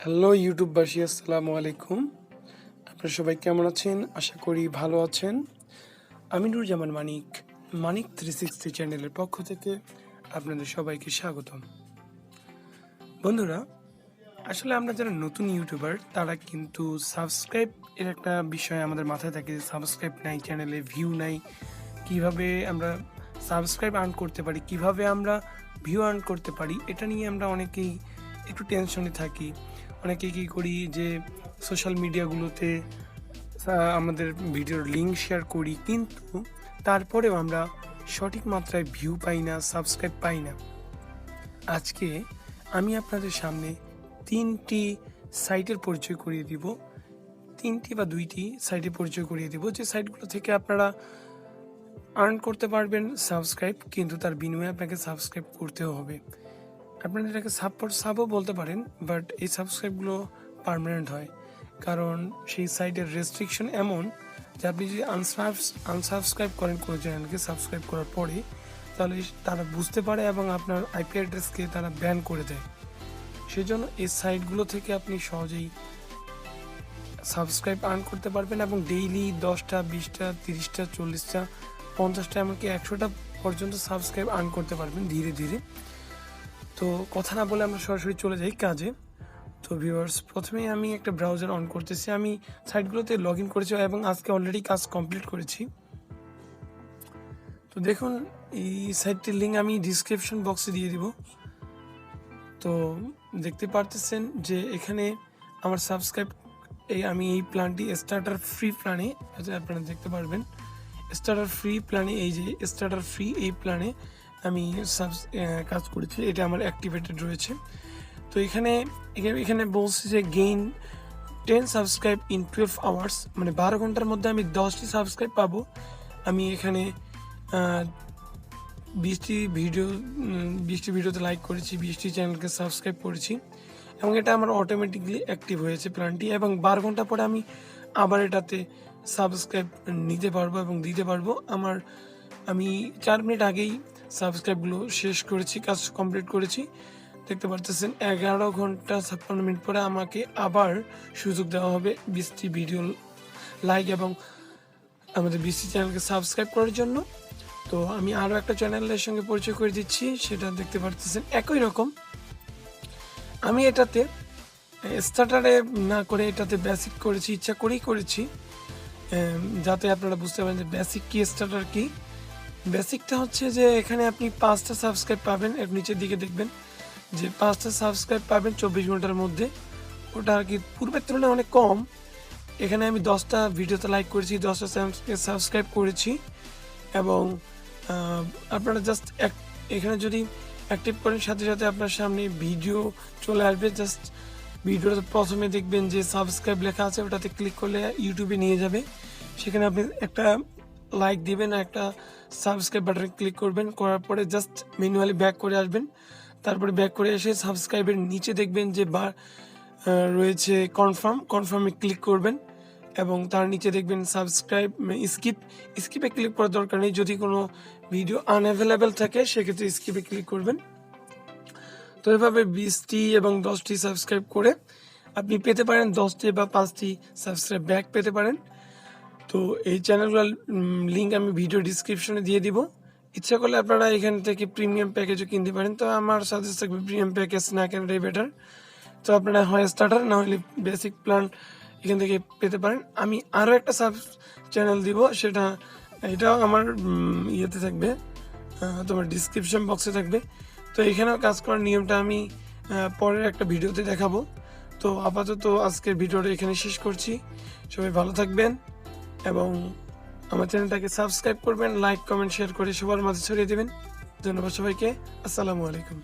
Hello ইউটিউববাসী, আসসালামু আলাইকুম। আপনারা সবাই কেমন আছেন? আশা করি ভালো আছেন। আমি নুরজামান মানিক 360 চ্যানেলের পক্ষ থেকে আপনাদের সবাইকে স্বাগতম। বন্ধুরা, আসলে আমরা যারা নতুন ইউটিউবার তারা কিন্তু সাবস্ক্রাইব এর একটা বিষয় আমাদের মাথায় থাকে যে সাবস্ক্রাইব নাই, চ্যানেলে ভিউ নাই, কিভাবে আমরা সাবস্ক্রাইব আর্ন করতে পারি, কিভাবে আমরা ভিউ আর্ন করতে পারি, এটা নিয়ে আমরা অনেকেই একটু টেনশনে থাকি। অনেকেই কী করি যে সোশ্যাল মিডিয়াগুলোতে আমাদের ভিডিওর লিঙ্ক শেয়ার করি, কিন্তু তারপরেও আমরা সঠিক মাত্রায় ভিউ পাই না, সাবস্ক্রাইব পাই না। আজকে আমি আপনাদের সামনে তিনটি সাইটের পরিচয় করিয়ে দিব, তিনটি বা দুইটি সাইটের পরিচয় করিয়ে দিব, যে সাইটগুলো থেকে আপনারা আর্ন করতে পারবেন সাবস্ক্রাইব, কিন্তু তার বিনিময়ে আপনাকে সাবস্ক্রাইব করতেও হবে। আপনারা এটাকে সাবও বলতে পারেন, বাট এই সাবস্ক্রাইবগুলো পার্মানেন্ট হয়, কারণ সেই সাইটের রেস্ট্রিকশন এমন যে আপনি যদি আনসাবস্ক্রাইব করেন কোনো চ্যানেলকে সাবস্ক্রাইব করার পরে, তাহলে তারা বুঝতে পারে এবং আপনার আইপি অ্যাড্রেসকে তারা ব্যান করে দেয়। সেজন্য এই সাইটগুলো থেকে আপনি সহজেই সাবস্ক্রাইব আর্ন করতে পারবেন এবং ডেইলি 10টা, 20টা, 30টা, 40টা, 50টা, এমনকি 100টা পর্যন্ত সাবস্ক্রাইব আর্ন করতে পারবেন ধীরে ধীরে। তো কথা না বলে আমরা সরাসরি চলে যাই কাজে। তো ভিউয়ার্স, প্রথমেই আমি একটা ব্রাউজার অন করতেছি। আমি সাইটগুলোতে লগ ইন করেছি এবং আজকে অলরেডি কাজ কমপ্লিট করেছি। তো দেখুন, এই সাইটটির লিঙ্ক আমি ডিসক্রিপশন বক্সে দিয়ে দিব। তো দেখতে পারতেছেন যে এখানে আমার সাবস্ক্রাইব আমি এই প্ল্যানটি স্টার্টার ফ্রি প্ল্যানে, আপনারা দেখতে পারবেন স্টার্টার ফ্রি প্ল্যানে, এই যে স্টার্টার ফ্রি এই প্ল্যানে আমি কাজ করেছি, এটা আমার অ্যাক্টিভেটেড রয়েছে। তো এখানে বলছে যে গেইন 10 সাবস্ক্রাইব ইন 12 আওয়ার্স, মানে 12 ঘন্টার মধ্যে আমি 10টি সাবস্ক্রাইব পাবো। আমি এখানে 20টি ভিডিওতে লাইক করেছি, 20টি চ্যানেলকে সাবস্ক্রাইব করেছি এবং এটা আমার অটোমেটিকলি অ্যাক্টিভ হয়েছে প্ল্যানটি, এবং 12 ঘন্টা পরে আমি আবার এটাতে সাবস্ক্রাইব নিতে পারবো এবং দিতে পারবো। আমি 4 মিনিট আগেই সাবস্ক্রাইবগুলো শেষ করেছি, কাজ কমপ্লিট করেছি। দেখতে পারতেছেন 11 ঘন্টা 56 মিনিট পরে আমাকে আবার সুযোগ দেওয়া হবে 20টি ভিডিও লাইক এবং আমাদের 20টি চ্যানেলকে সাবস্ক্রাইব করার জন্য। তো আমি আরও একটা চ্যানেলের সঙ্গে পরিচয় করে দিচ্ছি, সেটা দেখতে পারতেছেন একই রকম। আমি এটাতে স্টার্টারে না করে এটাতে বেসিক করেছি, ইচ্ছা করেই করেছি, যাতে আপনারা বুঝতে পারেন যে বেসিক কি, স্টার্টার কি। বেসিকটা হচ্ছে যে এখানে আপনি 5টা সাবস্ক্রাইব পাবেন, এর নিচের দিকে দেখবেন যে 5টা সাবস্ক্রাইব পাবেন 24 ঘন্টার মধ্যে। ওটা আর কি পূর্বের তুলনায় অনেক কম। এখানে আমি 10টা ভিডিওতে লাইক করেছি, 10টা সাবস্ক্রাইব করেছি এবং আপনারা জাস্ট এখানে যদি অ্যাক্টিভ করেন, সাথে সাথে আপনার সামনে ভিডিও চলে আসবে। জাস্ট ভিডিওতে প্রথমে দেখবেন যে সাবস্ক্রাইব লেখা আছে, ওটাতে ক্লিক করলে ইউটিউবে নিয়ে যাবে। সেখানে আপনি একটা লাইক দিবেন, একটা সাবস্ক্রাইব বাটনে ক্লিক করবেন, করার পরে জাস্ট ম্যানুয়ালি ব্যাক করে আসবেন। তারপরে ব্যাক করে এসে সাবস্ক্রাইবের নিচে দেখবেন যে রয়েছে কনফার্মে ক্লিক করবেন এবং তার নিচে দেখবেন সাবস্ক্রাইব স্কিপে ক্লিক করার দরকার নেই। যদি কোনো ভিডিও আনঅ্যাভেলেবেল থাকে সেক্ষেত্রে স্কিপে ক্লিক করবেন। তো এভাবে 20টি এবং 10টি সাবস্ক্রাইব করে আপনি পেতে পারেন 10টি বা 5টি সাবস্ক্রাইব ব্যাক পেতে পারেন। তো এই চ্যানেলগুলোর লিঙ্ক আমি ভিডিও ডিসক্রিপশনে দিয়ে দিব। ইচ্ছা করলে আপনারা এখান থেকে প্রিমিয়াম প্যাকেজও কিনতে পারেন। তো আমার সাজেস্ট থাকবে প্রিমিয়াম প্যাকেজ না কেনাটাই বেটার। তো আপনারা হয় স্টার্টার না হলে বেসিক প্ল্যান এখান থেকে পেতে পারেন। আমি আরও একটা চ্যানেল দিব, এটাও আমার ইয়েতে থাকবে, তোমার ডিসক্রিপশন বক্সে থাকবে। তো এখানেও কাজ করার নিয়মটা আমি পরের একটা ভিডিওতে দেখাবো। তো আপাতত আজকের ভিডিওটা এখানে শেষ করছি। সবাই ভালো থাকবেন এবং আমার চ্যানেলটাকে সাবস্ক্রাইব করবেন, লাইক, কমেন্ট, শেয়ার করে সবার মাঝে ছড়িয়ে দেবেন। ধন্যবাদ সবাইকে। আসসালামু আলাইকুম।